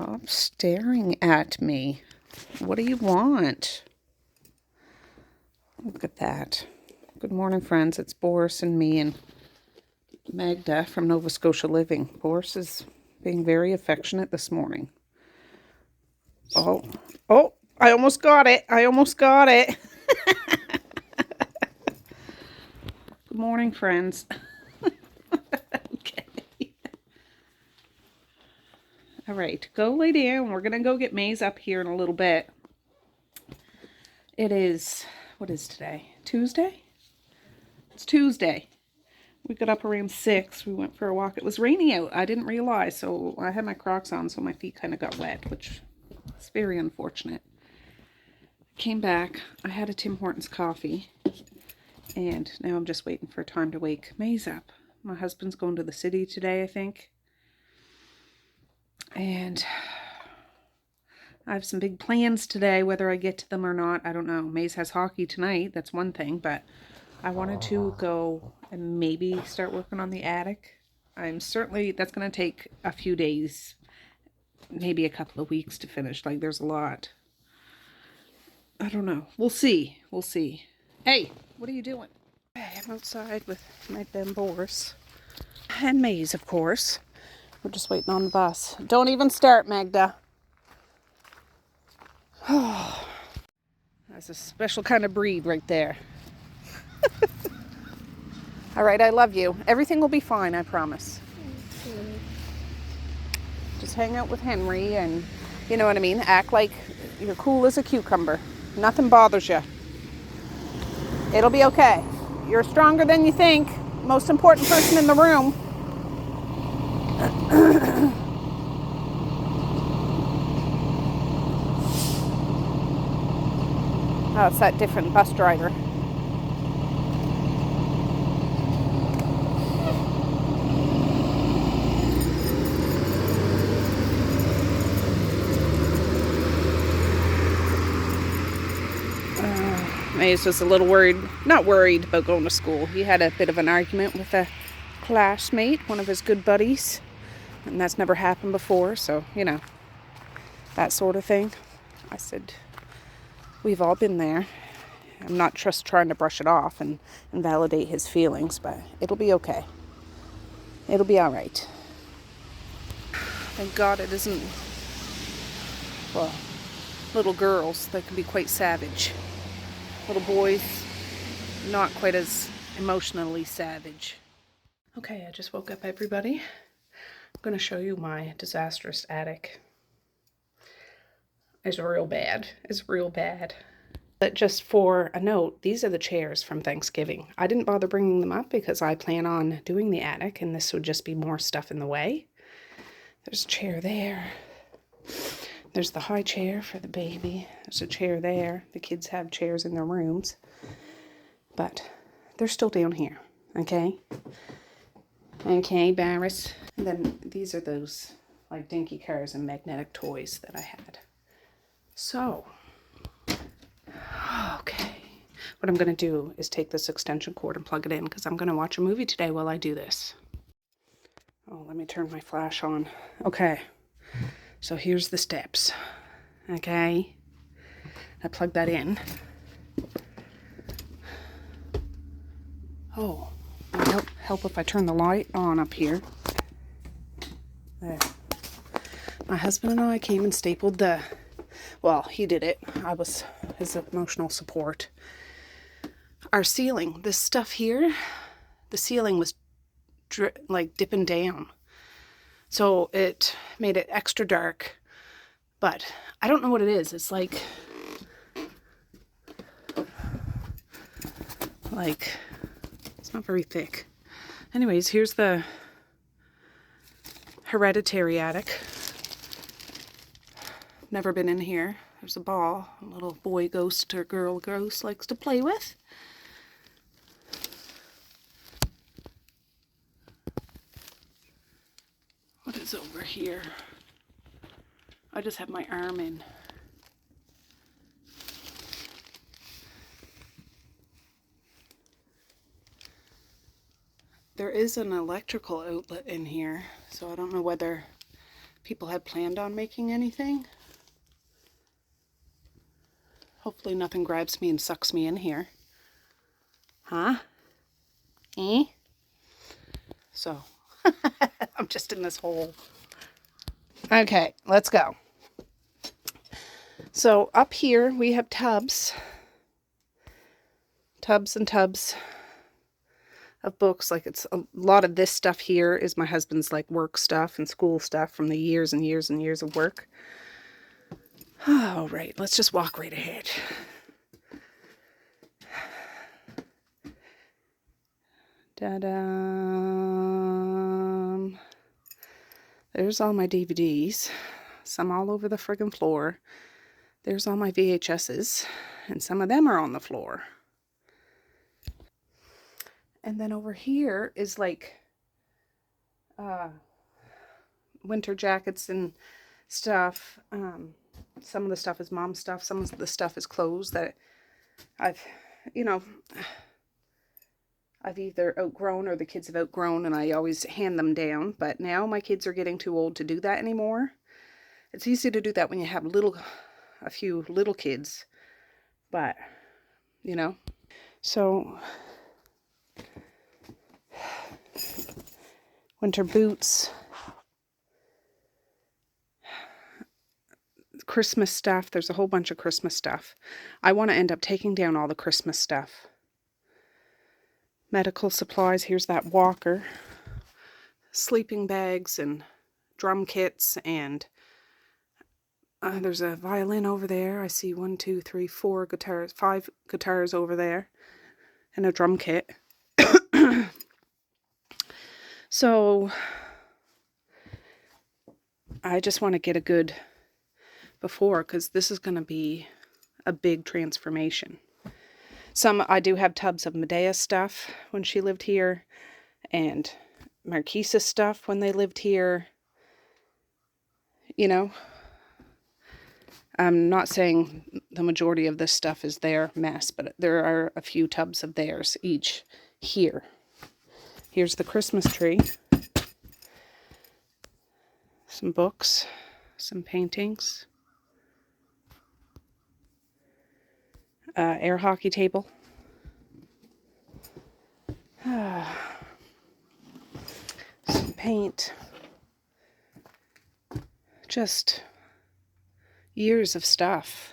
Stop staring at me. What do you want? Look at that. Good morning, friends. It's Boris and me and Magda from Nova Scotia Living. Boris is being very affectionate this morning. Oh, I almost got it. Good morning, friends. Okay. All right, go lay down. We're going to go get Maze up here in a little bit. It is, what is today? Tuesday? It's Tuesday. We got up around 6. We went for a walk. It was raining out. I didn't realize, so I had my Crocs on, so my feet kind of got wet, which is very unfortunate. Came back. I had a Tim Hortons coffee, and now I'm just waiting for time to wake Maze up. My husband's going to the city today, I think. And I have some big plans today. Whether I get to them or not, I don't know. Maze has hockey tonight. That's one thing, but I wanted to go and maybe start working on the attic. That's going to take a few days, maybe a couple of weeks to finish. Like, there's a lot. I don't know. We'll see. Hey, what are you doing? I'm outside with Magda and Boris. And Maze, of course. We're just waiting on the bus. Don't even start, Magda. Oh, that's a special kind of breed right there. All right, I love you. Everything will be fine, I promise. Just hang out with Henry and, you know what I mean, act like you're cool as a cucumber. Nothing bothers you. It'll be okay. You're stronger than you think. Most important person in the room. Oh, it's that different bus driver. Maze was a little worried, not worried about going to school. He had a bit of an argument with a classmate, one of his good buddies, and that's never happened before, so, you know, that sort of thing. I said, we've all been there. I'm not just trying to brush it off and validate his feelings, but it'll be okay. It'll be all right. Thank God it isn't, well, little girls that can be quite savage. Little boys, not quite as emotionally savage. Okay, I just woke up, everybody. I'm going to show you my disastrous attic. It's real bad. But just for a note, these are the chairs from Thanksgiving. I didn't bother bringing them up because I plan on doing the attic, and this would just be more stuff in the way. There's a chair there. There's the high chair for the baby. There's a chair there. The kids have chairs in their rooms. But they're still down here, okay? Okay, Barris. And then these are those, like, dinky cars and magnetic toys that I had. So, okay. What I'm going to do is take this extension cord and plug it in because I'm going to watch a movie today while I do this. Oh, let me turn my flash on. Okay. So here's the steps, okay? I plug that in. Oh, it'll help if I turn the light on up here. There. My husband and I came and stapled he did it. I was his emotional support. Our ceiling, this stuff here, the ceiling was dipping down. So it made it extra dark, but I don't know what it is. It's like it's not very thick. Anyways, here's the hereditary attic. Never been in here. There's a ball a little boy ghost or girl ghost likes to play with. What is over here? I just have my arm in. There is an electrical outlet in here, so I don't know whether people had planned on making anything. Hopefully nothing grabs me and sucks me in here. Huh? Eh? So, I'm just in this hole. Okay, let's go. So up here we have tubs. Tubs and tubs of books. Like, it's a lot of this stuff here is my husband's like work stuff and school stuff from the years and years and years of work. All right, let's just walk right ahead. Ta-da! There's all my DVDs. Some all over the friggin' floor. There's all my VHSs. And some of them are on the floor. And then over here is like winter jackets and stuff. Some of the stuff is mom stuff. Some of the stuff is clothes that I've either outgrown or the kids have outgrown, and I always hand them down. But now my kids are getting too old to do that anymore. It's easy to do that when you have a few little kids, but so winter boots, Christmas stuff. There's a whole bunch of Christmas stuff. I want to end up taking down all the Christmas stuff. Medical supplies. Here's that walker. Sleeping bags and drum kits, and there's a violin over there. I see 1, 2, 3, 4 guitars, 5 guitars over there, and a drum kit. So I just want to get a good before, because this is going to be a big transformation. I do have tubs of Medea's stuff when she lived here, and Marquise's stuff when they lived here. I'm not saying the majority of this stuff is their mess, but there are a few tubs of theirs each here. Here's the Christmas tree. Some books, some paintings. Air hockey table. Some paint. Just years of stuff.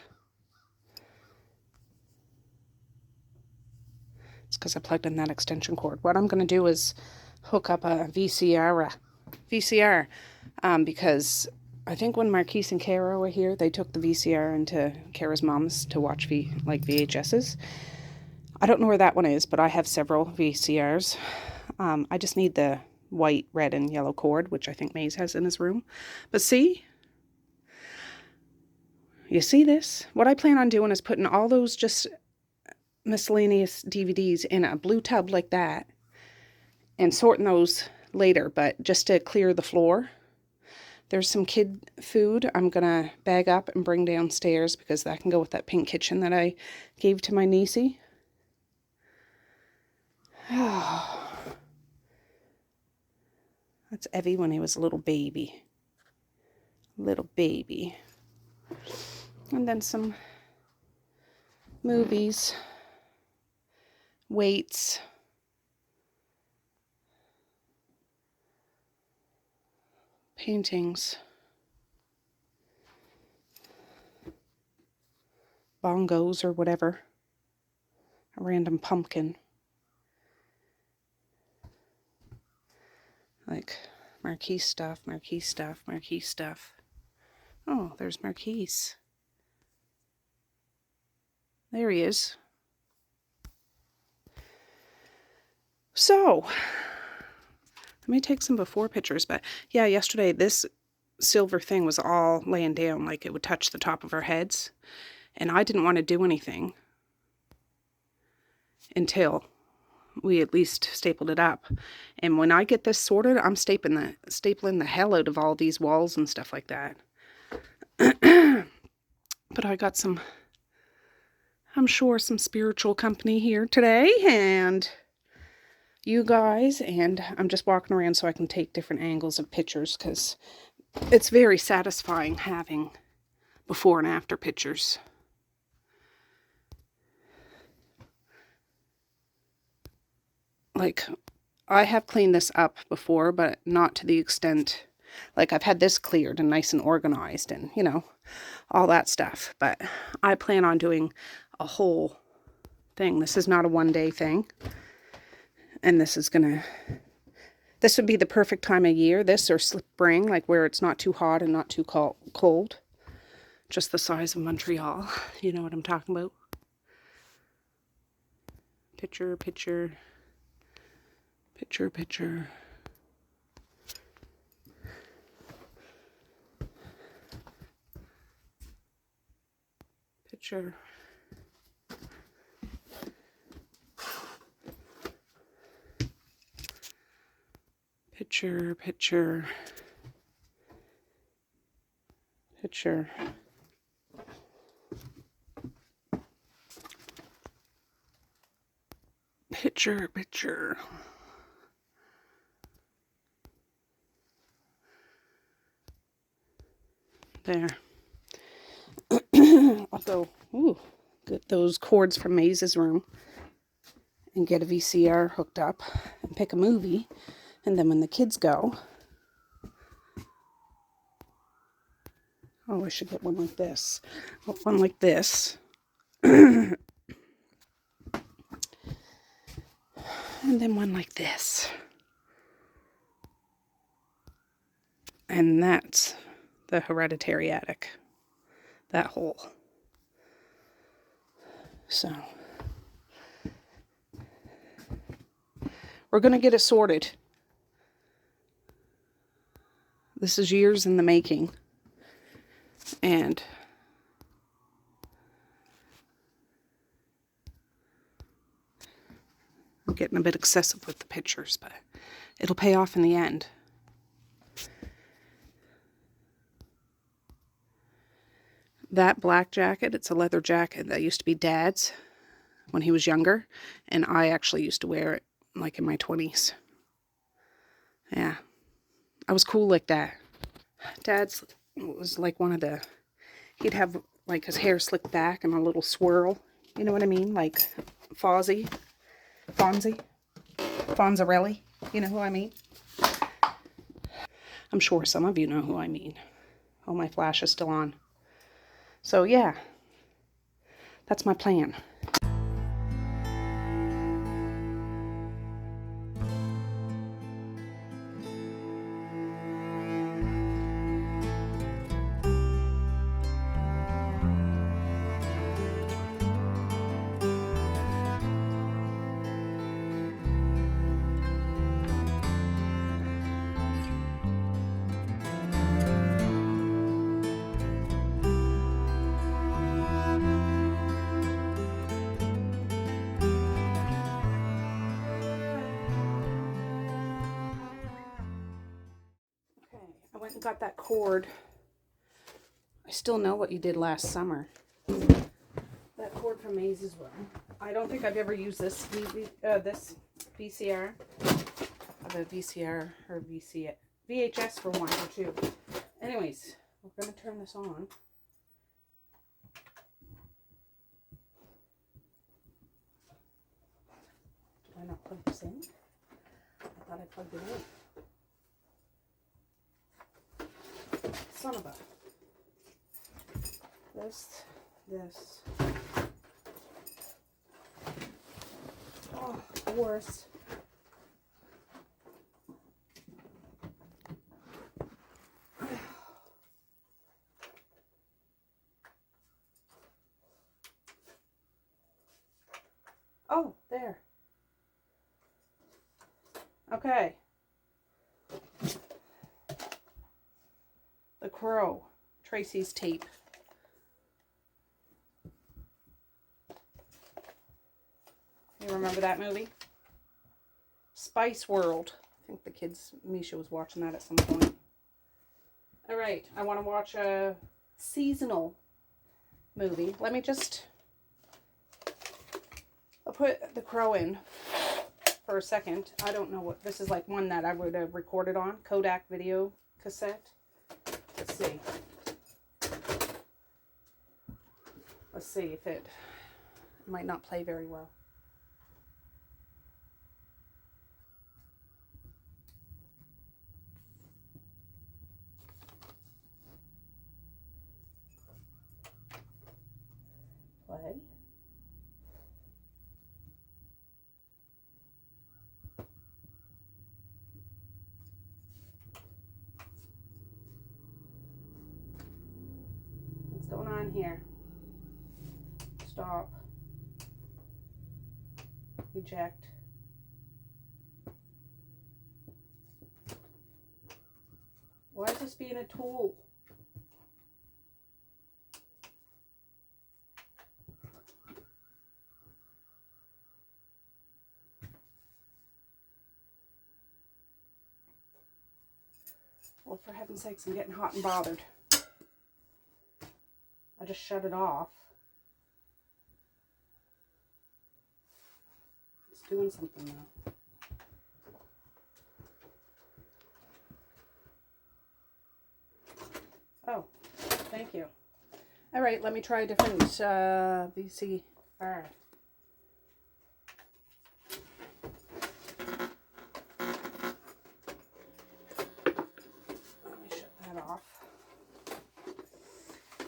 It's because I plugged in that extension cord. What I'm going to do is hook up a VCR, because I think when Marquise and Kara were here, they took the VCR into Kara's mom's to watch VHSs. I don't know where that one is, but I have several VCRs. I just need the white, red, and yellow cord, which I think Maze has in his room. But see? You see this? What I plan on doing is putting all those just miscellaneous DVDs in a blue tub like that and sorting those later, but just to clear the floor. There's some kid food I'm going to bag up and bring downstairs, because that can go with that pink kitchen that I gave to my niecey. That's Evie when he was a little baby. Little baby. And then some movies. Weights. Paintings. Bongos or whatever. A random pumpkin. Like Marquise stuff, Marquise stuff, Marquise stuff. Oh, there's Marquise. There he is. So, let me take some before pictures. But yeah, yesterday this silver thing was all laying down, like it would touch the top of our heads. And I didn't want to do anything until we at least stapled it up. And when I get this sorted, I'm stapling the hell out of all these walls and stuff like that. But I got some, I'm sure, some spiritual company here today, and you guys, and I'm just walking around so I can take different angles of pictures, because It's very satisfying having before and after pictures. Like, I have cleaned this up before, but not to the extent, like I've had this cleared and nice and organized and, you know, all that stuff. But I plan on doing a whole thing. This is not a one-day thing. And this would be the perfect time of year, this or spring, like where it's not too hot and not too cold. Just the size of Montreal. You know what I'm talking about? Picture, picture, picture, picture. Picture. Picture, picture, picture. Picture, picture. There. I'll go, get those cords from Maze's room and get a VCR hooked up and pick a movie. And then when the kids go, oh, I should get one like this. One like this. And then one like this. And that's the hereditary attic. That hole. So we're going to get it sorted. This is years in the making. And I'm getting a bit excessive with the pictures, but it'll pay off in the end. That black jacket, it's a leather jacket that used to be Dad's when he was younger, and I actually used to wear it like in my 20s. Yeah, I was cool like that. Dad's was like one of the, he'd have like his hair slicked back and a little swirl, you know what I mean, like Fonzie, Fonzarelli, you know who I mean? I'm sure some of you know who I mean. Oh, my flash is still on. So yeah, that's my plan. I went and got that cord. I still know what you did last summer. That cord from Maze's room. I don't think I've ever used this this VCR. The VCR or VHS for one or two. Anyways, we're going to turn this on. Did I not plug this in? I thought I plugged it in. Son of a... This. Oh, the worst. Oh, there. Okay. The Crow. Tracey's tape. You remember that movie? Spice World. I think the kids, Misha was watching that at some point. Alright, I want to watch a seasonal movie. Let me just... I'll put The Crow in for a second. I don't know what... This is like one that I would have recorded on. Kodak video cassette. Let's see. Let's see if it might not play very well. Play. What's going on here? Stop. Eject. Why is this being a tool? Well, for heaven's sakes, I'm getting hot and bothered. I just shut it off. It's doing something now. Oh, thank you. All right, let me try a different VCR.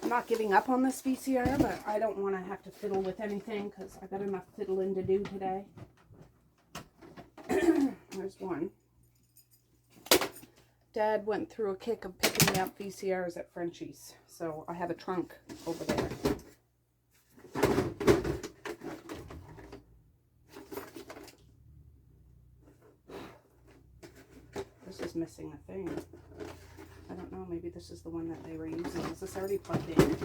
I'm not giving up on this VCR, but I don't want to have to fiddle with anything because I got enough fiddling to do today. There's one. Dad went through a kick of picking me up VCRs at Frenchie's, so I have a trunk over there. This is missing a thing. I don't know, maybe this is the one that they were using. Is this already plugged in?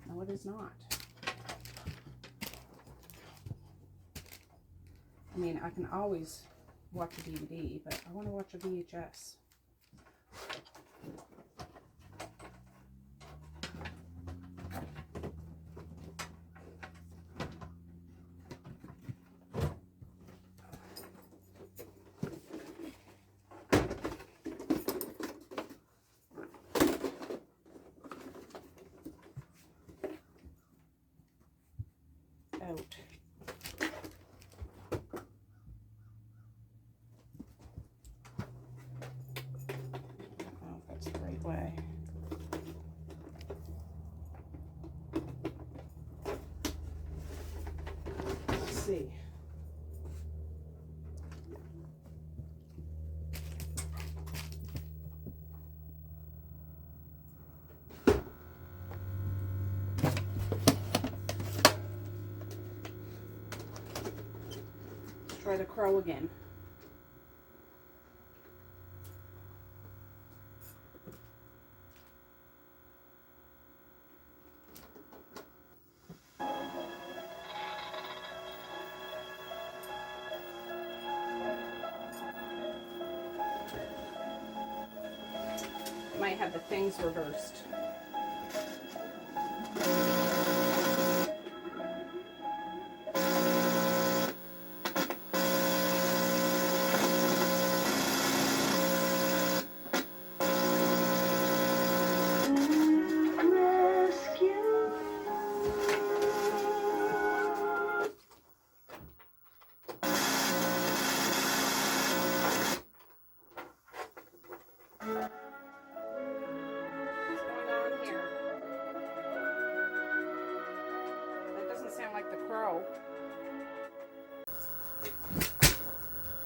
No, it is not. I mean, I can always watch a DVD, but I want to watch a VHS. Out. Oh, that's the right way. Let's see. Try the crow again. Might have the things reversed.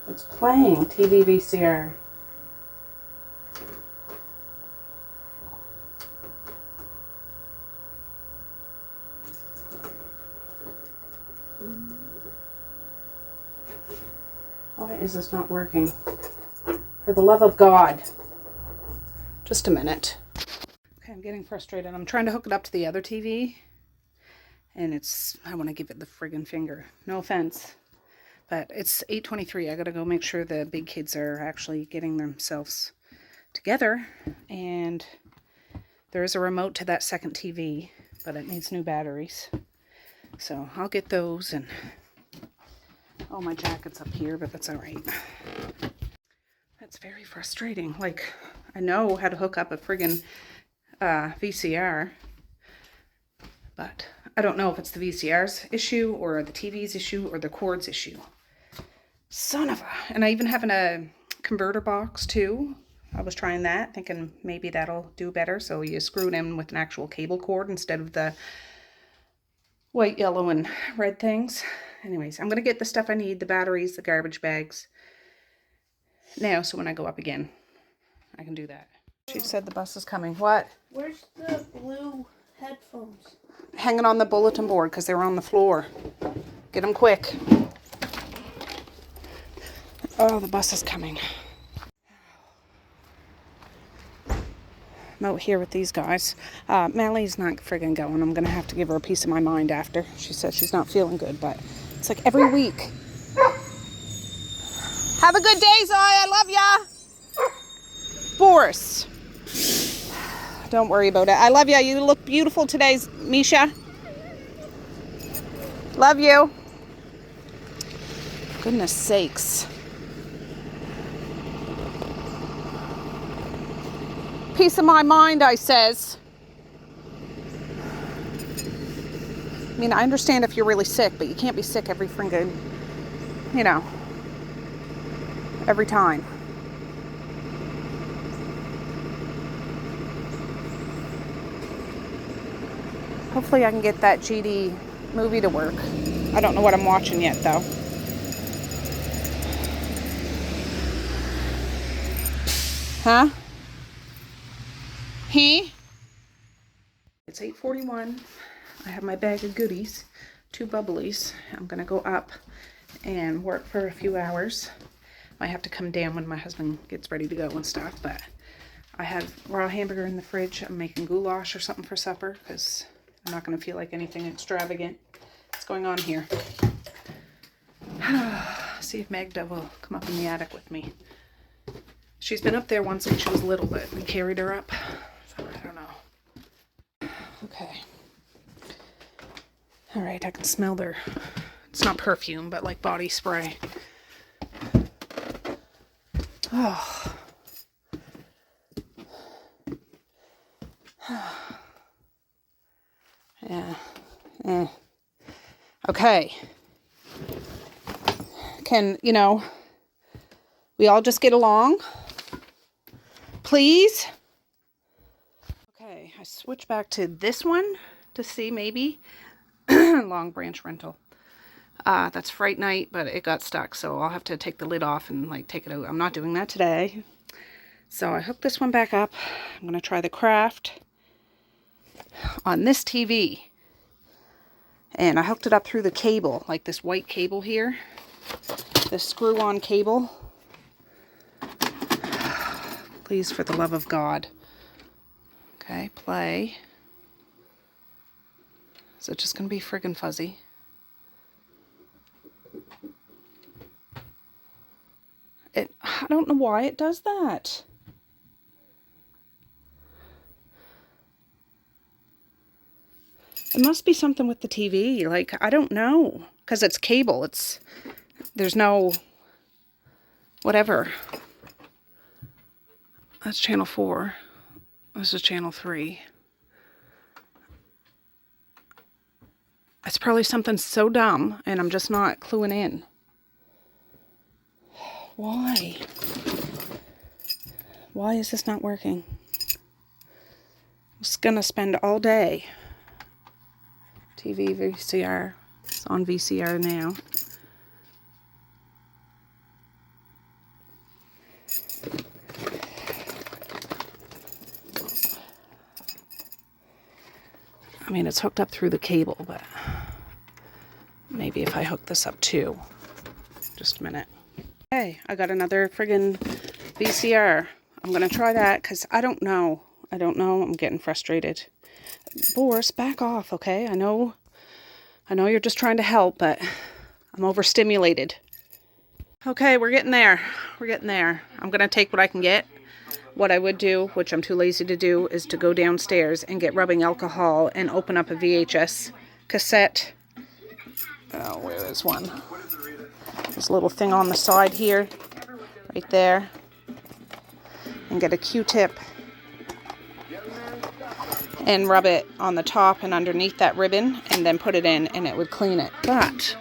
It's playing TV VCR. Why is this not working? For the love of God. Just a minute. Okay, I'm getting frustrated. I'm trying to hook it up to the other TV. And I want to give it the friggin' finger. No offense. But it's 8:23. I gotta go make sure the big kids are actually getting themselves together. And there is a remote to that second TV, but it needs new batteries. So I'll get those. And oh, my jacket's up here, but that's all right. That's fair. very frustrating. Like, I know how to hook up a friggin' VCR, but I don't know if it's the VCR's issue or the TV's issue or the cord's issue. Son of a... And I even have a converter box too. I was trying that, thinking maybe that'll do better. So you screw it in with an actual cable cord instead of the white, yellow, and red things. Anyways, I'm going to get the stuff I need, the batteries, the garbage bags now, so when I go up again, I can do that. She said the bus is coming. What? Where's the blue headphones? Hanging on the bulletin board because they were on the floor. Get them quick. Oh, the bus is coming. I'm out here with these guys. Mally's not friggin' going. I'm going to have to give her a piece of my mind after. She says she's not feeling good, but it's like every week. Have a good day, Zoe. I love ya. Boris. Don't worry about it. I love ya. You look beautiful today, Misha. Love you. Goodness sakes. Piece of my mind, I says. I mean, I understand if you're really sick, but you can't be sick every friggin', you know, every time. Hopefully I can get that GD movie to work. I don't know what I'm watching yet, though. Huh? He? It's 8:41. I have my bag of goodies, 2 bubblies. I'm gonna go up and work for a few hours. Might have to come down when my husband gets ready to go and stuff, but I have raw hamburger in the fridge. I'm making goulash or something for supper because I'm not gonna feel like anything extravagant. What's going on here? See if Magda will come up in the attic with me. She's been up there once when she was little, but we carried her up. So I don't know. Okay. All right, I can smell their, it's not perfume, but like body spray. Oh. Yeah. Okay. Can, you know, we all just get along? Please? Okay, I switch back to this one to see maybe Long Branch rental. That's Fright Night, but it got stuck, so I'll have to take the lid off and like take it out. I'm not doing that today. So I hooked this one back up. I'm going to try the Craft on this TV. And I hooked it up through the cable, like this white cable here. This screw-on cable. Please, for the love of God. Okay, play. Is it just going to be friggin' fuzzy? I don't know why it does that. It must be something with the TV. Like, I don't know. Because it's cable. There's no... whatever. That's channel 4. This is channel 3. It's probably something so dumb, and I'm just not cluing in. Why? Why is this not working? I'm just gonna spend all day. TV, VCR. It's on VCR now. I mean, it's hooked up through the cable, but maybe if I hook this up too. Just a minute. Hey, I got another friggin' VCR. I'm gonna try that because I don't know. I'm getting frustrated. Boris, back off, okay? I know you're just trying to help, but I'm overstimulated. Okay, we're getting there. I'm gonna take what I can get. What I would do, which I'm too lazy to do, is to go downstairs and get rubbing alcohol and open up a VHS cassette. Oh, where is one? This little thing on the side here, right there. and get a Q-tip and rub it on the top and underneath that ribbon and then put it in and it would clean it. But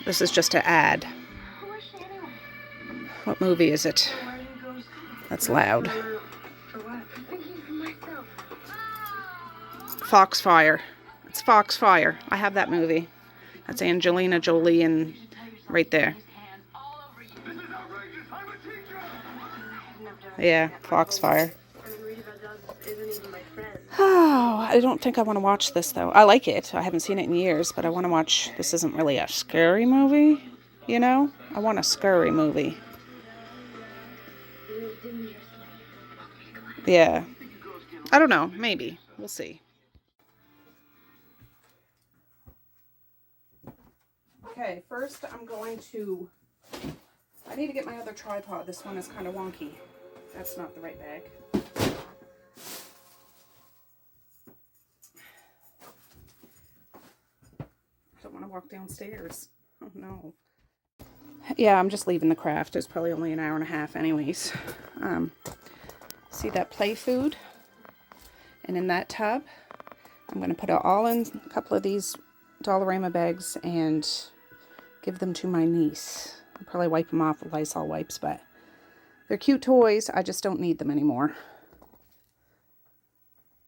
this is just to add. What movie is it? That's loud. Foxfire. It's Foxfire. I have that movie. That's Angelina Jolie and right there. Yeah, Foxfire. Oh, I don't think I want to watch this though. I like it. I haven't seen it in years, but I want to watch. This isn't really a scary movie, you know? I want a scary movie. Yeah. I don't know. Maybe. We'll see. Okay, first I'm going to... I need to get my other tripod. This one is kind of wonky. That's not the right bag. I don't want to walk downstairs. Oh no. Yeah, I'm just leaving the craft. It's probably only an hour and a half anyways. See that play food? And in that tub, I'm going to put it all in a couple of these Dollarama bags and give them to my niece. I'll probably wipe them off with Lysol wipes, but they're cute toys. I just don't need them anymore.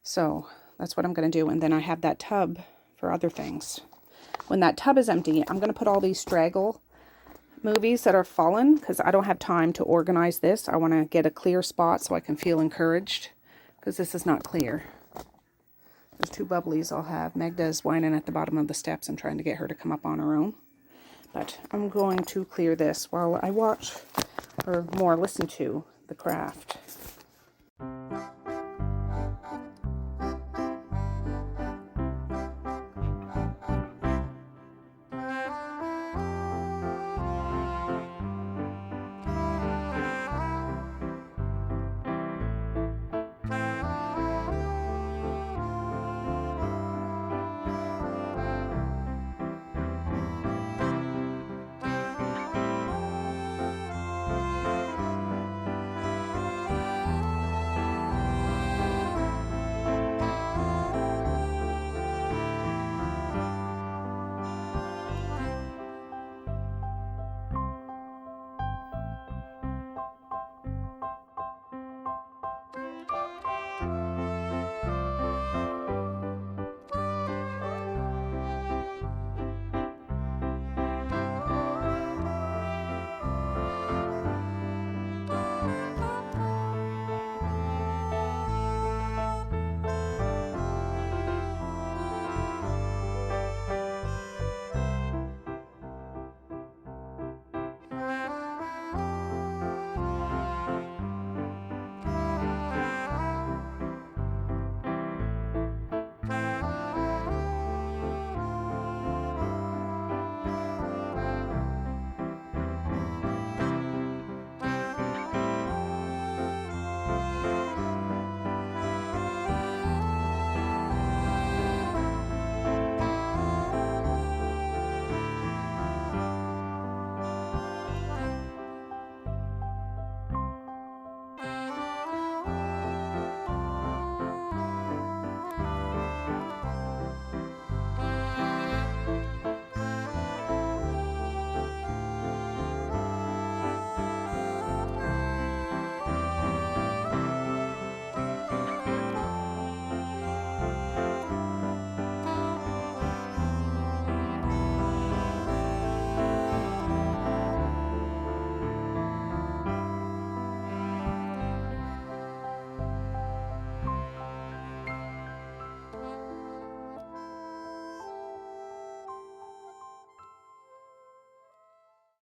So that's what I'm going to do. And then I have that tub for other things. When that tub is empty, I'm going to put all these straggle movies that are fallen because I don't have time to organize this. I want to get a clear spot so I can feel encouraged because this is not clear. There's two bubblies I'll have. Magda is whining at the bottom of the steps and trying to get her to come up on her own. But I'm going to clear this while I watch, or more listen to, the craft.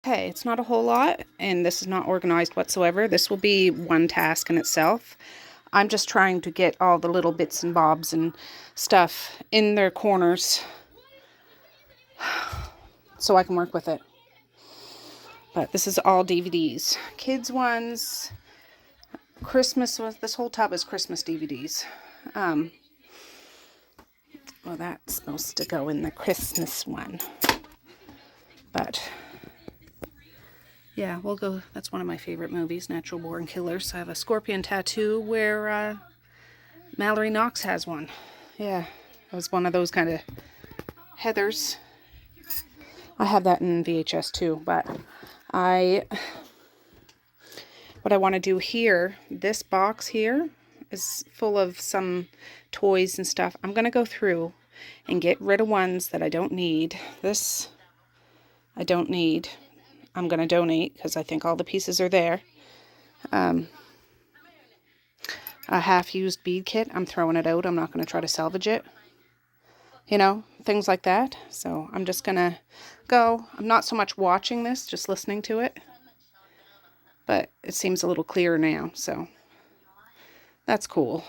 Okay, it's not a whole lot, and this is not organized whatsoever. This will be one task in itself. I'm just trying to get all the little bits and bobs and stuff in their corners so I can work with it. But this is all DVDs. Kids ones, Christmas ones. This whole tub is Christmas DVDs. Well, that's supposed to go in the Christmas one. But Yeah, we'll go. That's one of my favorite movies, Natural Born Killers. I have a scorpion tattoo where Mallory Knox has one. Yeah, it was one of those kind of heathers. I have that in VHS too, but what I want to do here, this box here is full of some toys and stuff. I'm going to go through and get rid of ones that I don't need. This I don't need. I'm going to donate because I think all the pieces are there. A half-used bead kit, I'm throwing it out. I'm not going to try to salvage it. You know, things like that. So I'm just going to go. I'm not so much watching this, just listening to it. But it seems a little clearer now, so that's cool.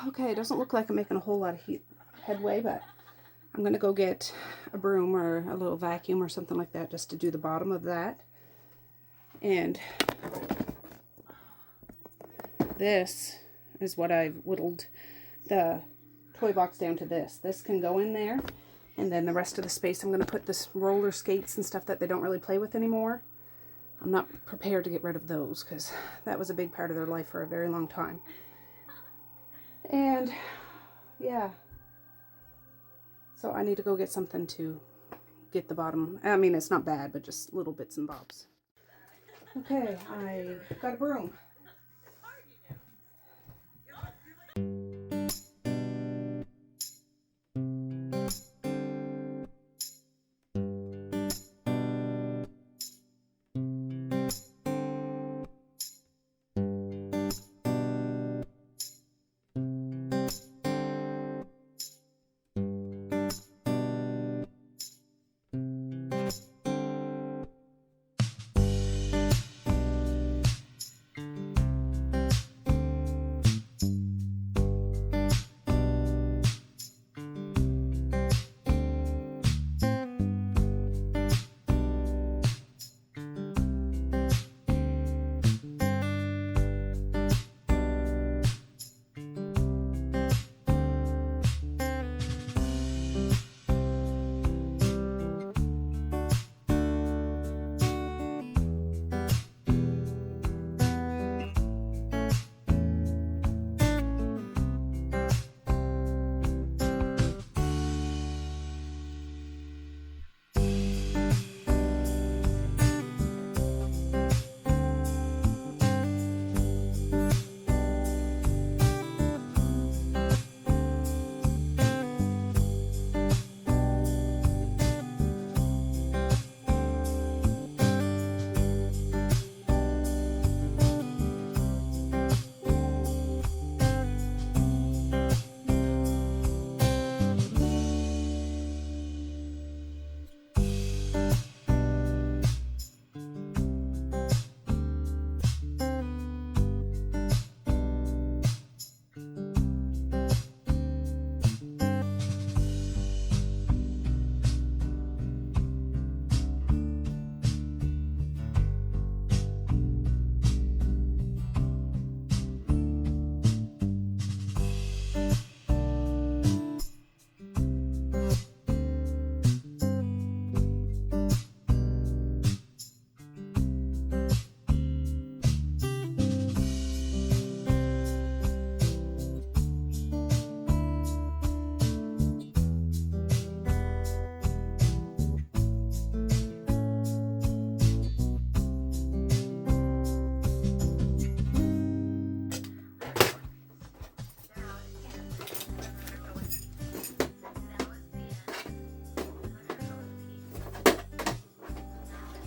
Okay, it doesn't look like I'm making a whole lot of headway, but I'm going to go get a broom or a little vacuum or something like that just to do the bottom of that. And this is what I've whittled the toy box down to this. This can go in there, and then the rest of the space I'm going to put this roller skates and stuff that they don't really play with anymore. I'm not prepared to get rid of those because that was a big part of their life for a very long time. And yeah, so I need to go get something to get the bottom. I mean, it's not bad, but just little bits and bobs. Okay, I got a broom.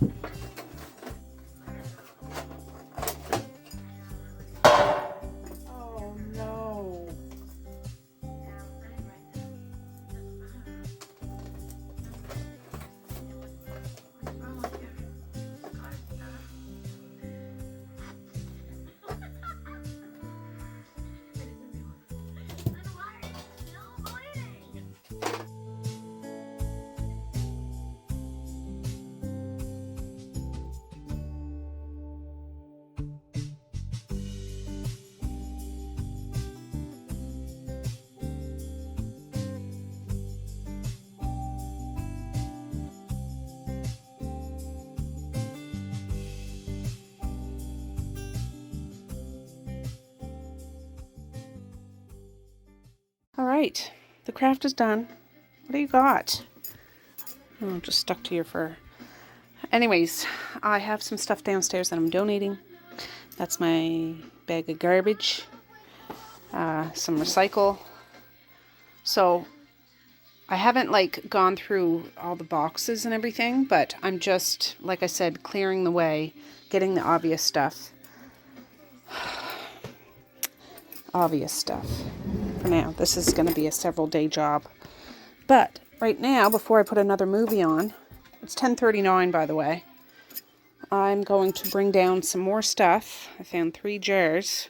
Oh no. All right, the craft is done. What do you got? Oh, just stuck to your fur. Anyways, I have some stuff downstairs that I'm donating. That's my bag of garbage, some recycle. So I haven't like gone through all the boxes and everything, but I'm just, like I said, clearing the way, getting the obvious stuff. Obvious stuff. For now, this is going to be a several day job. But right now, before I put another movie on, it's 10:39 by the way, I'm going to bring down some more stuff. I found 3 jars.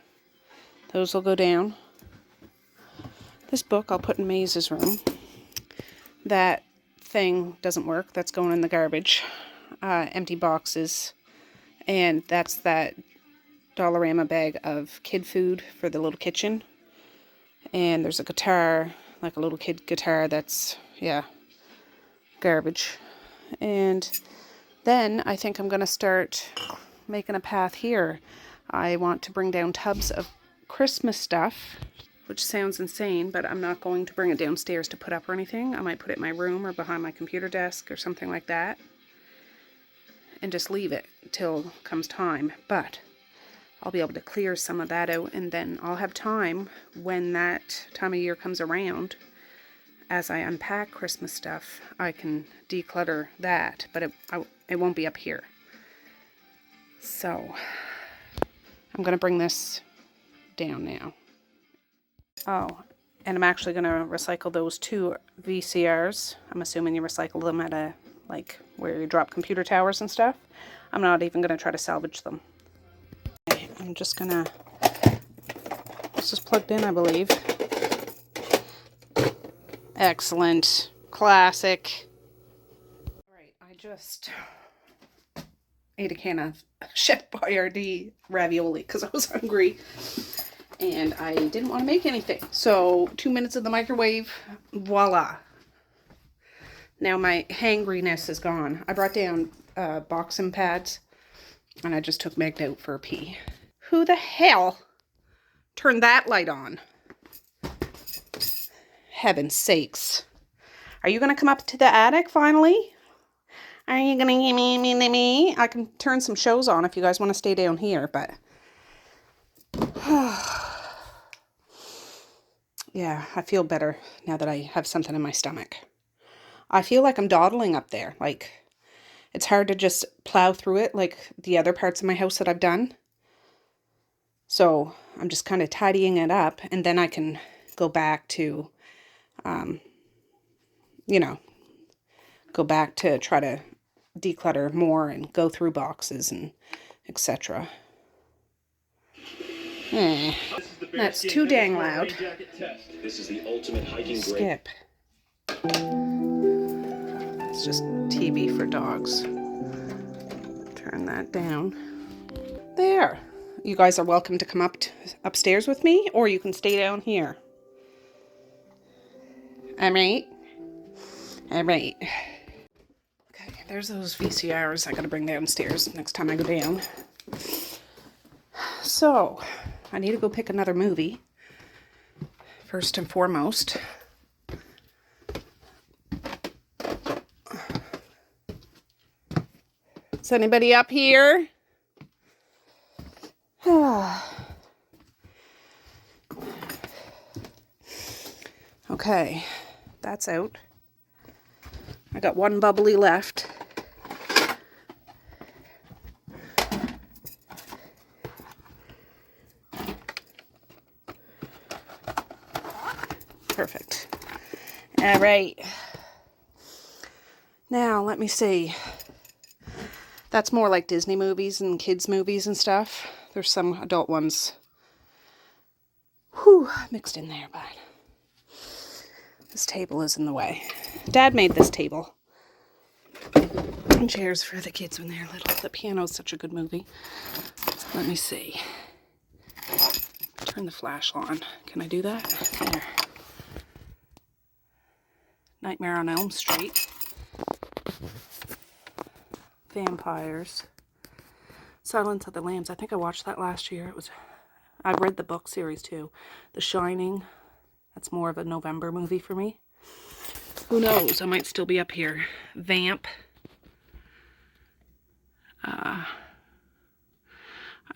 Those will go down. This book I'll put in Maze's room. That thing doesn't work. That's going in the garbage. Empty boxes. And that's that Dollarama bag of kid food for the little kitchen. And there's a guitar, like a little kid guitar that's, yeah, garbage. And then I think I'm going to start making a path here. I want to bring down tubs of Christmas stuff, which sounds insane, but I'm not going to bring it downstairs to put up or anything. I might put it in my room or behind my computer desk or something like that. And just leave it till comes time. But I'll be able to clear some of that out, and then I'll have time when that time of year comes around. As I unpack Christmas stuff, I can declutter that, but it won't be up here. So I'm going to bring this down now. Oh, and I'm actually going to recycle those 2 VCRs. I'm assuming you recycle them at a, like, where you drop computer towers and stuff. I'm not even going to try to salvage them. Okay, I'm just going to, this is plugged in, I believe. Excellent. Classic. Alright, I just ate a can of Chef Boyardee ravioli because I was hungry. And I didn't want to make anything. So 2 minutes in the microwave, voila. Now my hangriness is gone. I brought down boxing pads and I just took Meg out for a pee. Who the hell turned that light on? Heaven's sakes. Are you going to come up to the attic finally? Are you going to give me? I can turn some shows on if you guys want to stay down here, but yeah, I feel better now that I have something in my stomach. I feel like I'm dawdling up there. Like, it's hard to just plow through it like the other parts of my house that I've done. So I'm just kind of tidying it up, and then I can go back to, go back to try to declutter more and go through boxes and etc. That's too dang loud. This is the ultimate hiking Skip. It's just TV for dogs. Turn that down. There. You guys are welcome to come upstairs with me, or you can stay down here. Alright? Alright. Okay, there's those VCRs I gotta bring downstairs next time I go down. So, I need to go pick another movie. First and foremost. Is anybody up here? Okay, that's out. I got one bubbly left. Perfect. All right. Now, let me see. That's more like Disney movies and kids movies and stuff. There's some adult ones mixed in there, but this table is in the way. Dad made this table. And chairs for the kids when they're little. The Piano's such a good movie. Let me see. Turn the flash on. Can I do that? There. Nightmare on Elm Street. Vampires. Silence of the Lambs. I think I watched that last year. I've read the book series too. The Shining. That's more of a November movie for me. Who knows? I might still be up here. Vamp.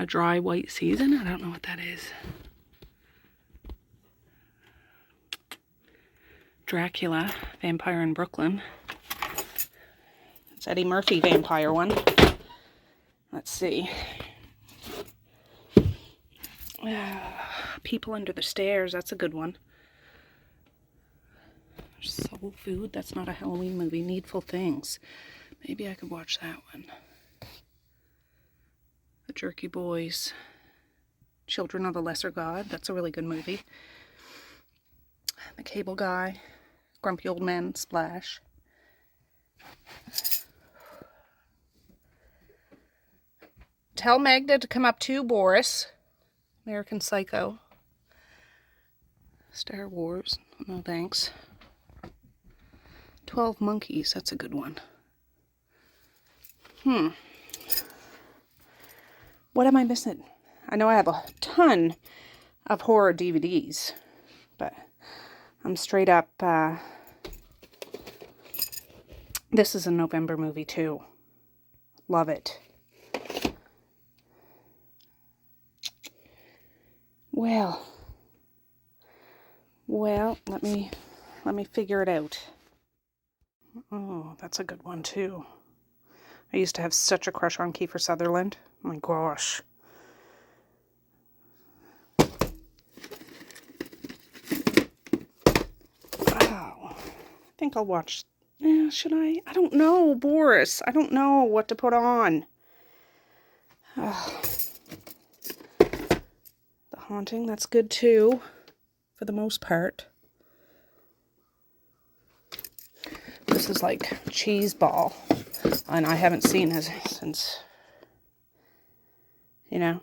A Dry White Season. I don't know what that is. Dracula. Vampire in Brooklyn. It's Eddie Murphy vampire one. Let's see. People Under the Stairs. That's a good one. Soul Food. That's not a Halloween movie. Needful Things. Maybe I could watch that one. The Jerky Boys. Children of the Lesser God. That's a really good movie. The Cable Guy. Grumpy Old Men. Splash. Tell Magda to come up too, Boris. American Psycho. Star Wars. No thanks. 12 Monkeys. That's a good one. What am I missing? I know I have a ton of horror DVDs, but I'm straight up, this is a November movie too. Love it. Well, let me figure it out. Oh, that's a good one too. I used to have such a crush on Kiefer Sutherland. Oh my gosh. Oh, I think I'll watch. Should I? I don't know, Boris. I don't know what to put on. The Haunting, that's good too, for the most part. This is like Cheese Ball, and I haven't seen it since, you know.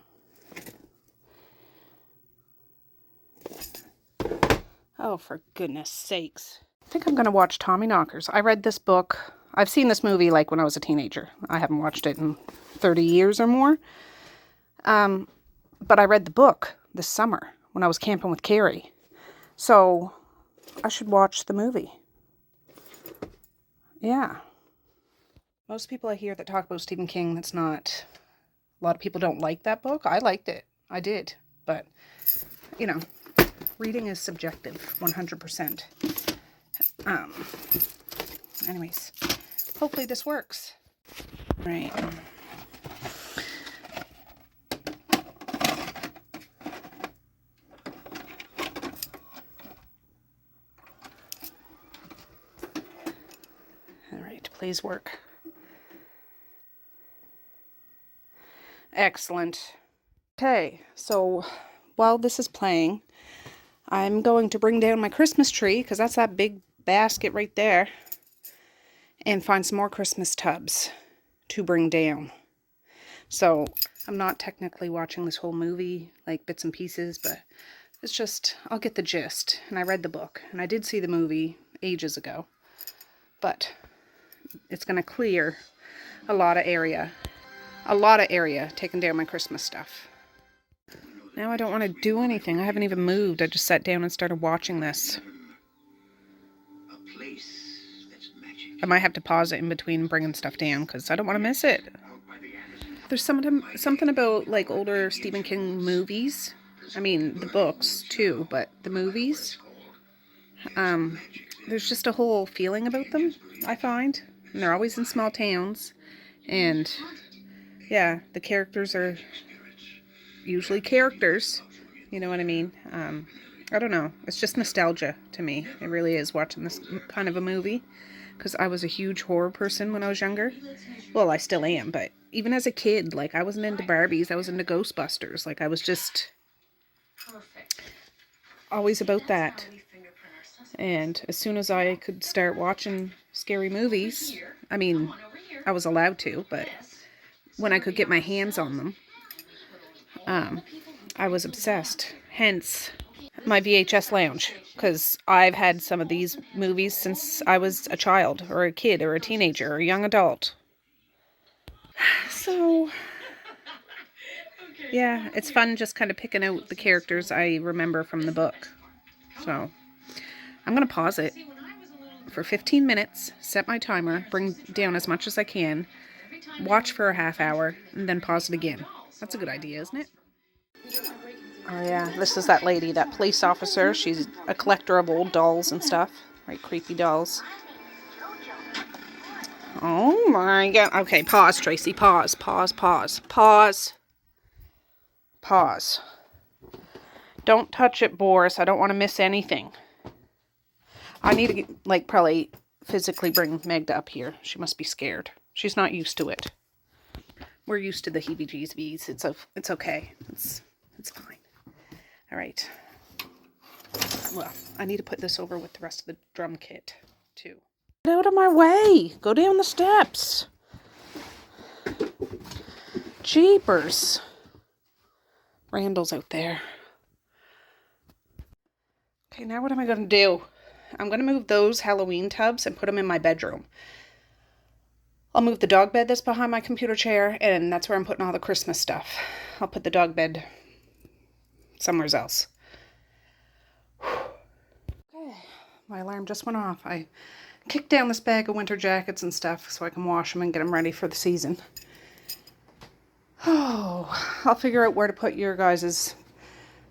Oh, for goodness sakes. I think I'm going to watch Tommyknockers. I read this book. I've seen this movie like when I was a teenager. I haven't watched it in 30 years or more. But I read the book this summer when I was camping with Carrie. So I should watch the movie. Yeah. Most people I hear that talk about Stephen King, that's not... A lot of people don't like that book. I liked it. I did. But, you know, reading is subjective, 100%. Anyways, hopefully this works. Right. Alright, please work. Excellent. Okay, so while this is playing, I'm going to bring down my Christmas tree, because that's that big basket right there, and find some more Christmas tubs to bring down. So I'm not technically watching this whole movie, like bits and pieces, but it's just, I'll get the gist. And I read the book, and I did see the movie ages ago, but it's going to clear a lot of area taking down my Christmas stuff. Now I don't want to do anything. I haven't even moved. I just sat down and started watching this. I might have to pause it in between bringing stuff down because I don't want to miss it. There's something about like older Stephen King movies. I mean, the books too, but the movies. There's just a whole feeling about them, I find. And they're always in small towns. And yeah, the characters are usually characters. You know what I mean? I don't know. It's just nostalgia to me. It really is watching this kind of a movie. Because I was a huge horror person when I was younger. Well, I still am, but even as a kid, like, I wasn't into Barbies. I was into Ghostbusters. Like, I was just always about that. And as soon as I could start watching scary movies, I mean, I was allowed to, but when I could get my hands on them, I was obsessed. Hence my VHS lounge, because I've had some of these movies since I was a child or a kid or a teenager or a young adult. So yeah, it's fun just kind of picking out the characters I remember from the book. So I'm going to pause it for 15 minutes, set my timer, bring down as much as I can, watch for a half hour, and then pause it again. That's a good idea, isn't it? Oh yeah, this is that lady, that police officer. She's a collector of old dolls and stuff. Right, creepy dolls. Oh my god. Okay, pause, Tracy. Pause. Don't touch it, Boris. I don't want to miss anything. I need to, like, probably physically bring Meg up here. She must be scared. She's not used to it. We're used to the heebie-jeebies. It's okay. It's fine. All right. Well, I need to put this over with the rest of the drum kit, too. Get out of my way. Go down the steps. Jeepers. Randall's out there. Okay, now what am I going to do? I'm going to move those Halloween tubs and put them in my bedroom. I'll move the dog bed that's behind my computer chair, and that's where I'm putting all the Christmas stuff. I'll put the dog bed somewhere else. Okay, my alarm just went off. I kicked down this bag of winter jackets and stuff so I can wash them and get them ready for the season. Oh, I'll figure out where to put your guys'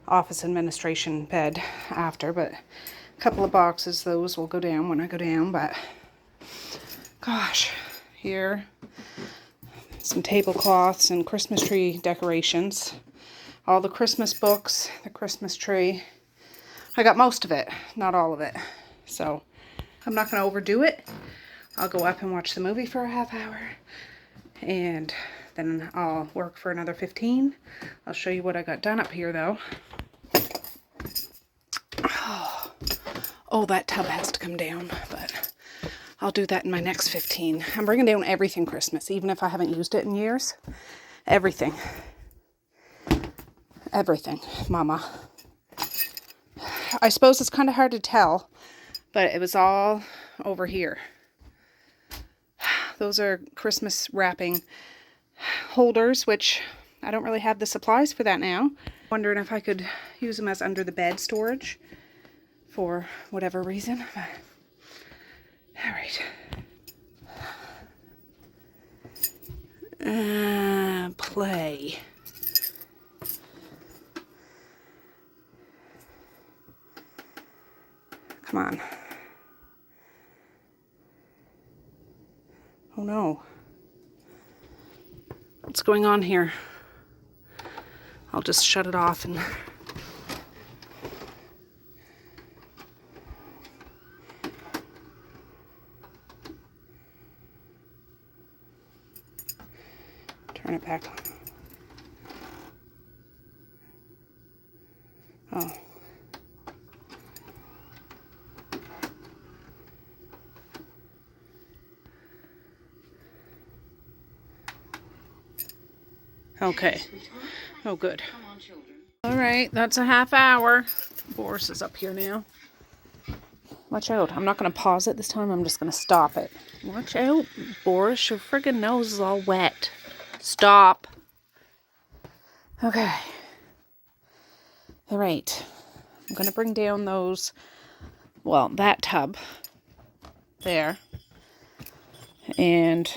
office administration bed after, but a couple of boxes, those will go down when I go down, but gosh, here, some tablecloths and Christmas tree decorations, all the Christmas books, the Christmas tree. I got most of it, not all of it, so I'm not going to overdo it. I'll go up and watch the movie for a half hour, and then I'll work for another 15. I'll show you what I got done up here, though. Oh, that tub has to come down, but I'll do that in my next 15. I'm bringing down everything Christmas, even if I haven't used it in years. Everything. Everything, Mama. I suppose it's kind of hard to tell, but it was all over here. Those are Christmas wrapping holders, which I don't really have the supplies for that now. Wondering if I could use them as under the bed storage for whatever reason. All right. Play. Come on. Oh no. What's going on here? I'll just shut it off and... turn it back on. Oh. Okay. Oh, good. All right, that's a half hour. Boris is up here now. Watch out. I'm not going to pause it this time. I'm just going to stop it. Watch out, Boris. Your friggin' nose is all wet. Stop. Okay. All right. I'm going to bring down those, well, that tub there. And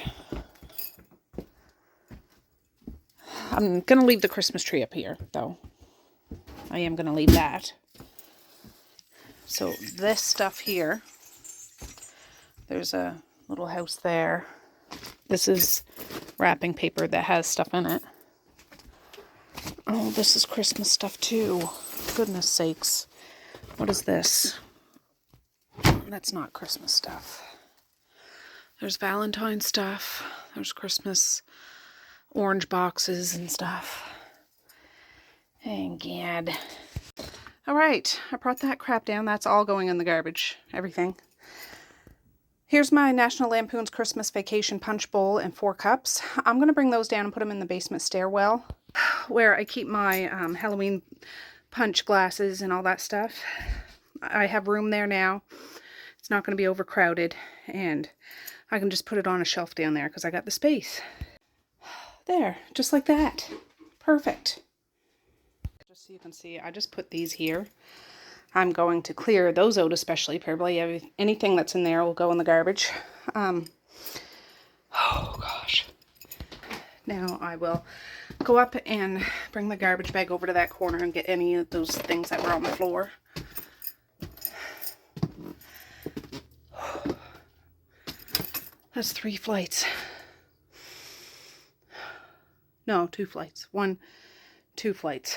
I'm going to leave the Christmas tree up here, though. I am going to leave that. So this stuff here, there's a little house there. This is wrapping paper that has stuff in it. Oh, this is Christmas stuff too. Goodness sakes. What is this? That's not Christmas stuff. There's Valentine stuff. There's Christmas orange boxes and stuff. And gad. Alright, I brought that crap down. That's all going in the garbage. Everything. Here's my National Lampoon's Christmas Vacation punch bowl and 4 cups. I'm going to bring those down and put them in the basement stairwell where I keep my Halloween punch glasses and all that stuff. I have room there now. It's not going to be overcrowded, and I can just put it on a shelf down there because I got the space. There, just like that. Perfect. Just so you can see, I just put these here. I'm going to clear those out, especially. Probably anything that's in there will go in the garbage. Oh gosh. Now I will go up and bring the garbage bag over to that corner and get any of those things that were on the floor. That's 3 flights. No, 2 flights. 2 flights.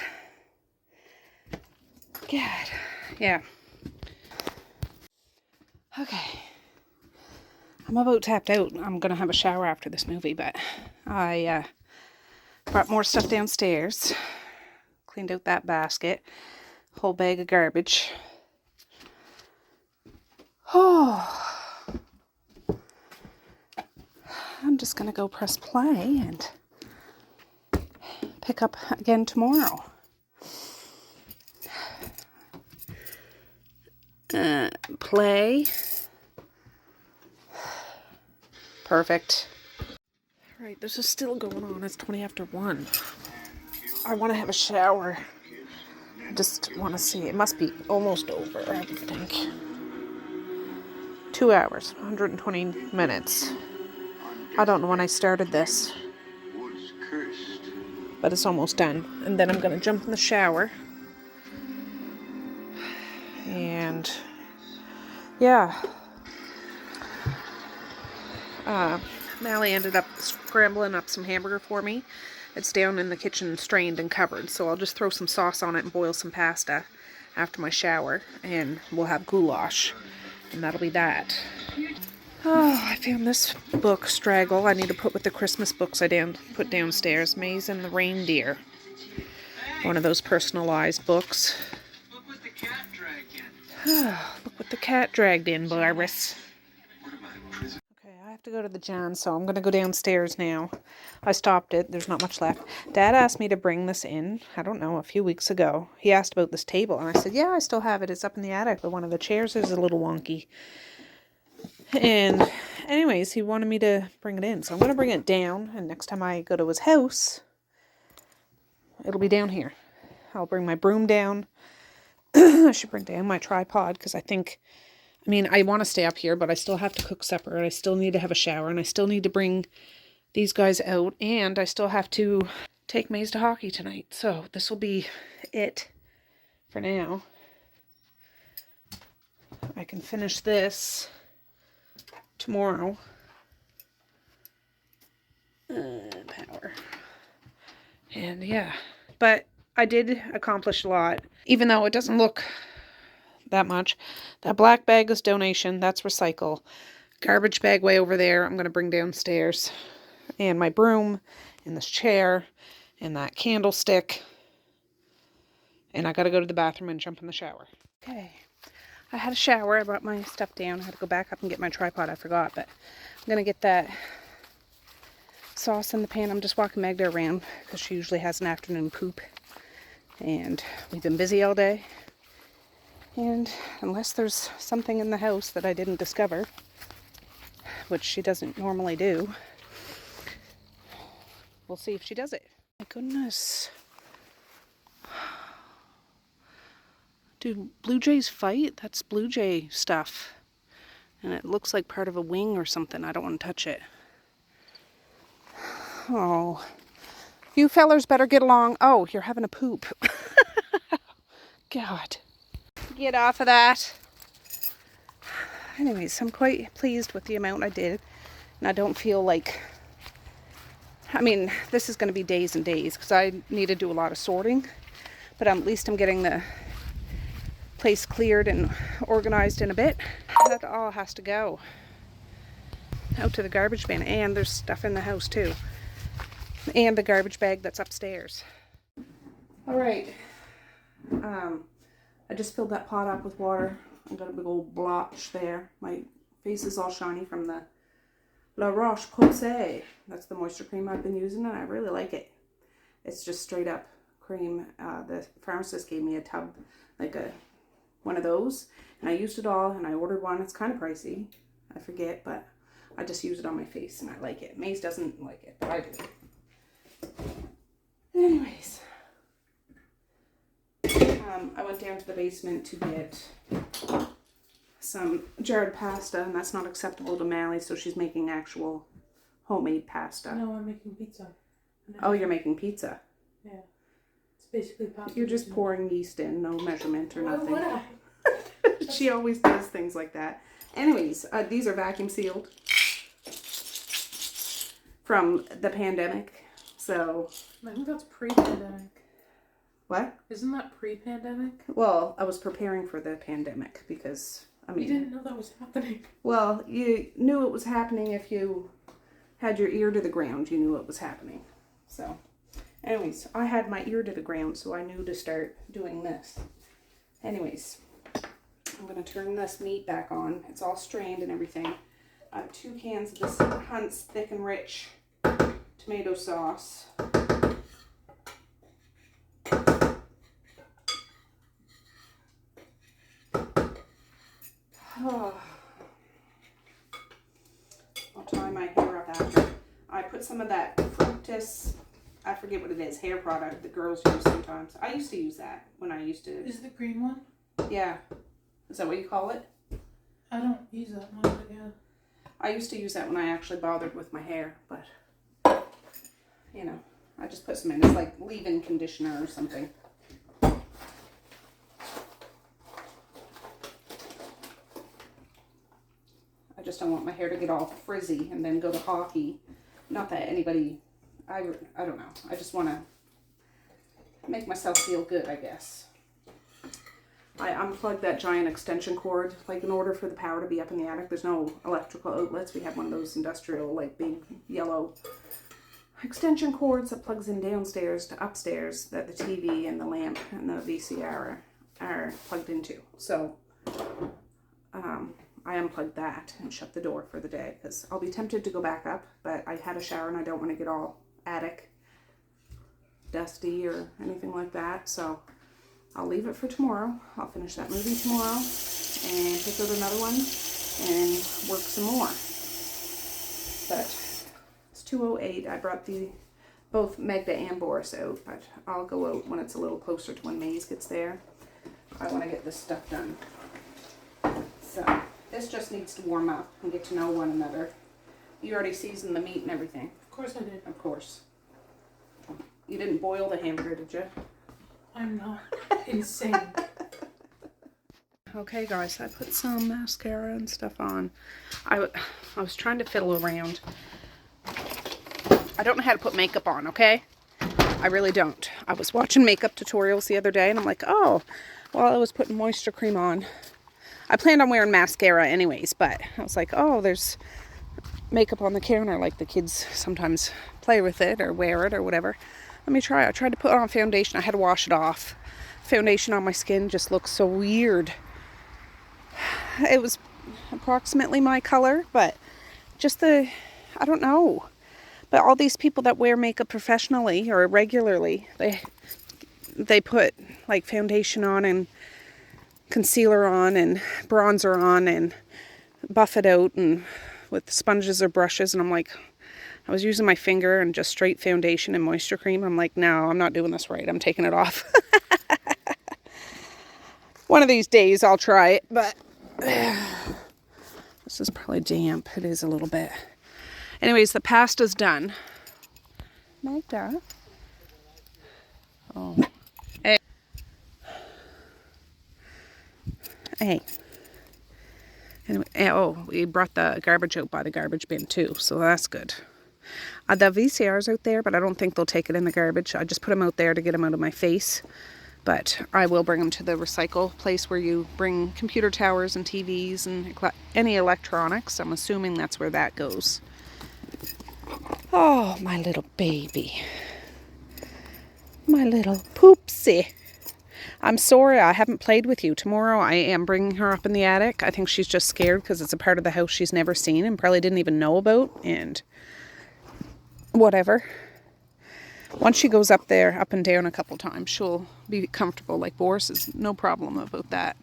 God. Yeah. Okay. I'm about tapped out. I'm going to have a shower after this movie, but I brought more stuff downstairs. Cleaned out that basket. Whole bag of garbage. Oh. I'm just going to go press play and pick up again tomorrow. Play. Perfect. Alright, this is still going on. It's 20 after 1. I want to have a shower. I just want to see. It must be almost over, I would think. 2 hours, 120 minutes. I don't know when I started this, but it's almost done. And then I'm going to jump in the shower. And yeah, Mally ended up scrambling up some hamburger for me. It's down in the kitchen, strained and covered, so I'll just throw some sauce on it and boil some pasta after my shower, and we'll have goulash, and that'll be that. Oh, I found this book, Straggle. I need to put with the Christmas books I put downstairs. Maze and the Reindeer. One of those personalized books. Look what the cat dragged in. Look what the cat dragged in, Barbara. Okay, I have to go to the John, so I'm going to go downstairs now. I stopped it. There's not much left. Dad asked me to bring this in, I don't know, a few weeks ago. He asked about this table, and I said, yeah, I still have it. It's up in the attic, but one of the chairs is a little wonky. And anyways, he wanted me to bring it in, so I'm going to bring it down, and next time I go to his house, it'll be down here. I'll bring my broom down. I should bring down my tripod, because I want to stay up here, but I still have to cook supper, and I still need to have a shower, and I still need to bring these guys out, and I still have to take Maze to hockey tonight. So this will be it for now. I can finish this tomorrow. Power. And yeah, but I did accomplish a lot, even though it doesn't look that much. That black bag is donation. That's recycle. Garbage bag way over there I'm going to bring downstairs. And my broom, and this chair, and that candlestick. And I got to go to the bathroom and jump in the shower. Okay. I had a shower. I brought my stuff down. I had to go back up and get my tripod. I forgot, but I'm going to get that sauce in the pan. I'm just walking Magda around because she usually has an afternoon poop. And we've been busy all day. And unless there's something in the house that I didn't discover, which she doesn't normally do, we'll see if she does it. My goodness. Do blue jays fight? That's blue jay stuff. And it looks like part of a wing or something. I don't want to touch it. Oh. You fellers better get along. Oh, you're having a poop. God. Get off of that. Anyways, I'm quite pleased with the amount I did. And I don't feel like... this is going to be days and days because I need to do a lot of sorting. But at least I'm getting the place cleared and organized in a bit. That all has to go out to the garbage bin, and there's stuff in the house too, and the garbage bag that's upstairs. All right, I just filled that pot up with water. I got a big old blotch there. My face is all shiny from the La Roche-Posay. That's the moisture cream I've been using, and I really like it. It's just straight up cream. The pharmacist gave me a tub, like one of those, and I used it all, and I ordered one. It's kind of pricey, I forget, but I just use it on my face and I like it. Maze doesn't like it, but I do. Anyways, I went down to the basement to get some jarred pasta, and that's not acceptable to Mally, so she's making actual homemade pasta. No, I'm making pizza. Oh, you're making pizza. Yeah. It's basically pasta. You're just pouring yeast in, no measurement or Why nothing. would I? She always does things like that. Anyways, these are vacuum sealed from the pandemic. So, I think that's pre-pandemic. what? Isn't that pre-pandemic? Well, I was preparing for the pandemic because, I mean, You didn't know that was happening. well, you knew it was happening if you had your ear to the ground. You knew it was happening. So, anyways, I had my ear to the ground, so I knew to start doing this. Anyways, I'm going to turn this meat back on. It's all strained and everything. I have 2 cans of this Hunt's Thick and Rich tomato sauce. Oh. I'll tie my hair up after. I put some of that fructus, I forget what it is, hair product that girls use sometimes. I used to use that when I used to. Is the green one? Yeah. Is that what you call it? I don't use that one, but yeah. I used to use that when I actually bothered with my hair, but, you know, I just put some in. It's like leave-in conditioner or something. I just don't want my hair to get all frizzy and then go to hockey. Not that anybody, I don't know. I just want to make myself feel good, I guess. I unplugged that giant extension cord, like in order for the power to be up in the attic. There's no electrical outlets. We have one of those industrial, like big yellow extension cords that plugs in downstairs to upstairs that the TV and the lamp and the VCR are plugged into. So, I unplugged that and shut the door for the day because I'll be tempted to go back up, but I had a shower and I don't want to get all attic dusty or anything like that. So I'll leave it for tomorrow. I'll finish that movie tomorrow and pick out another one and work some more. But it's 2:08. I brought both Magda and Boris out, but I'll go out when it's a little closer to when Maze gets there. I want to get this stuff done. So this just needs to warm up and get to know one another. You already seasoned the meat and everything. Of course I did. Of course. You didn't boil the hamburger, did you? I'm not insane. Okay guys, I put some mascara and stuff on. I was trying to fiddle around. I don't know how to put makeup on, okay? I really don't. I was watching makeup tutorials the other day and I'm like, oh, while I was putting moisture cream on. I planned on wearing mascara anyways, but I was like, oh, there's makeup on the counter, like the kids sometimes play with it or wear it or whatever. Let me try. I tried to put on foundation. I had to wash it off. Foundation on my skin just looks so weird. It was approximately my color, but just I don't know. But all these people that wear makeup professionally or regularly, they put like foundation on and concealer on and bronzer on and buff it out and with sponges or brushes, and I'm like, I was using my finger and just straight foundation and moisture cream. I'm like, no, I'm not doing this right. I'm taking it off. One of these days I'll try it, but this is probably damp. It is a little bit. Anyways, the pasta's done. Magda. Oh. Hey. Hey. Anyway, oh, we brought the garbage out by the garbage bin too, so that's good. The VCR's out there, but I don't think they'll take it in the garbage. I just put them out there to get them out of my face. But I will bring them to the recycle place where you bring computer towers and TVs and any electronics. I'm assuming that's where that goes. Oh, my little baby. My little poopsie. I'm sorry I haven't played with you. Tomorrow I am bringing her up in the attic. I think she's just scared because it's a part of the house she's never seen and probably didn't even know about, and whatever. Once she goes up there, up and down a couple times, she'll be comfortable. Like Boris is no problem about that.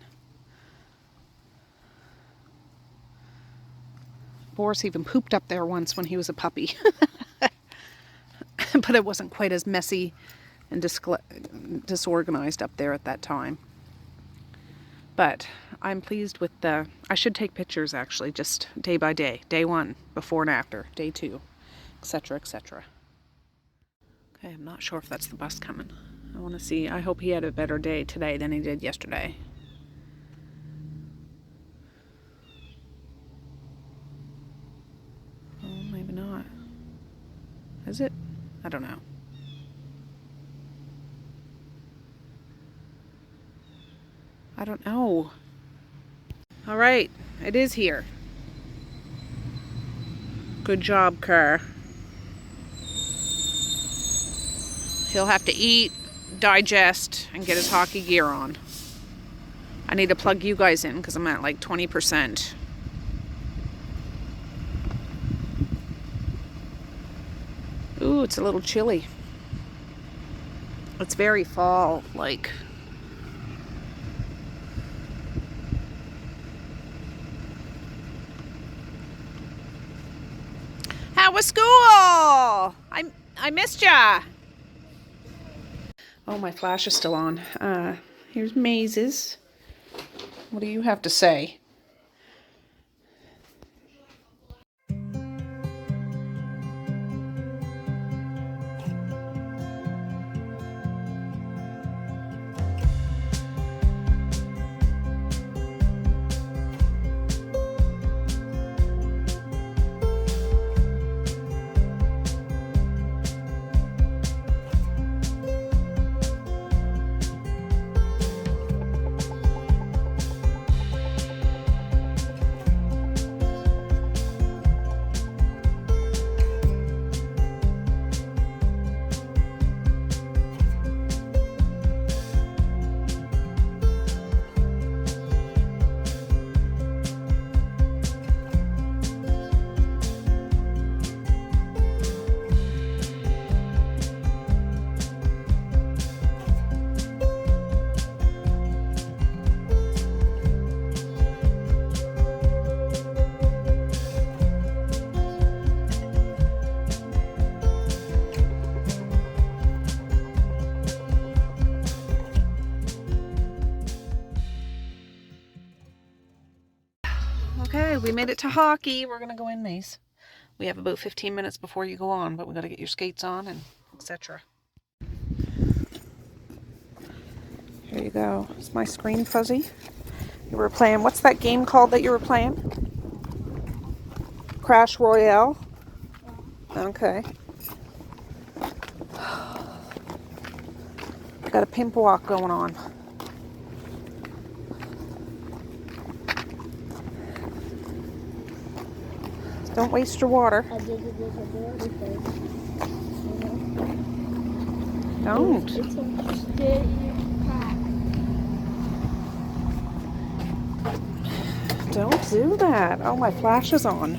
Boris even pooped up there once when he was a puppy. But it wasn't quite as messy and disorganized up there at that time. But I'm pleased with I should take pictures actually, just day by day. Day 1, before and after. Day 2, etc., etc. Okay, I'm not sure if that's the bus coming. I want to see. I hope he had a better day today than he did yesterday. Oh, maybe not. Is it? I don't know. I don't know. All right, it is here. Good job, Kerr. He'll have to eat, digest, and get his hockey gear on. I need to plug you guys in because I'm at like 20%. Ooh, it's a little chilly. It's very fall, like. How was school? I missed ya. Oh, my flash is still on. Here's Maze's. What do you have to say? Okay, we made it to hockey. We're gonna go in, Maze. We have about 15 minutes before you go on, but we gotta get your skates on and etc. Here you go. Is my screen fuzzy? You were playing, what's that game called that you were playing? Crash Royale? Okay. Got a pimp walk going on. Don't waste your water. I did it with a dirty thing. Don't. It's a steady pack. Don't do that. Oh, my flash is on.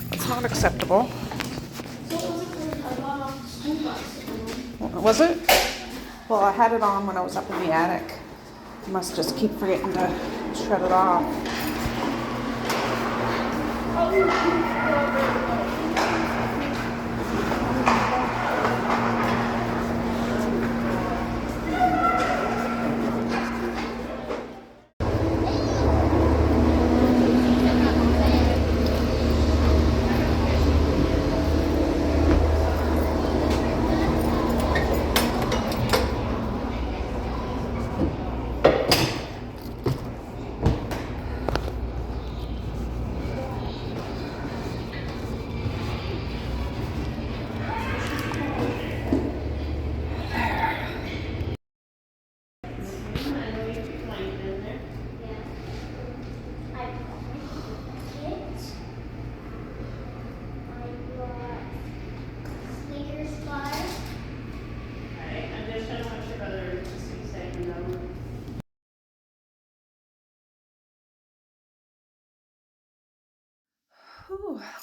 That's not acceptable. Was it? Well, I had it on when I was up in the attic. I must just keep forgetting to shut it off.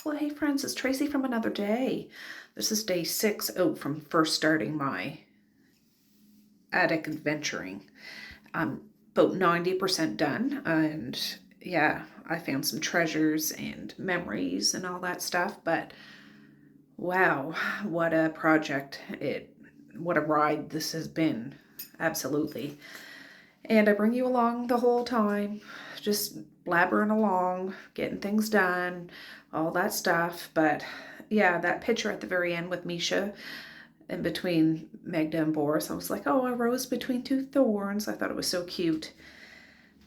Well, hey friends, it's Tracy from another day. This is day 6 out from first starting my attic adventuring. I'm about 90% done, and yeah, I found some treasures and memories and all that stuff, but wow, what a project. What a ride this has been. Absolutely. And I bring you along the whole time, just blabbering along, getting things done, all that stuff. But yeah, that picture at the very end with Misha in between Magda and Boris, I was like, oh, a rose between two thorns. I thought it was so cute.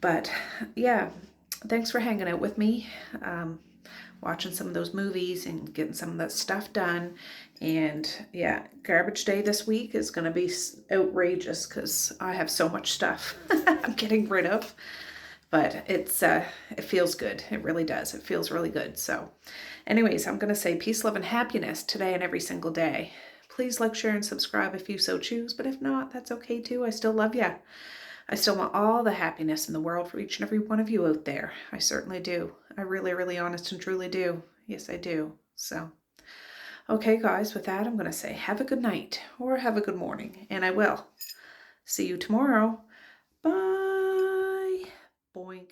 But yeah, thanks for hanging out with me, watching some of those movies and getting some of that stuff done. And yeah, garbage day this week is going to be outrageous because I have so much stuff I'm getting rid of. But it feels good. It really does. It feels really good. So anyways, I'm going to say peace, love, and happiness today and every single day. Please like, share, and subscribe if you so choose. But if not, that's okay too. I still love you. I still want all the happiness in the world for each and every one of you out there. I certainly do. I really, really honest and truly do. Yes, I do. So, okay, guys, with that, I'm going to say have a good night or have a good morning. And I will. See you tomorrow. Bye. Boink.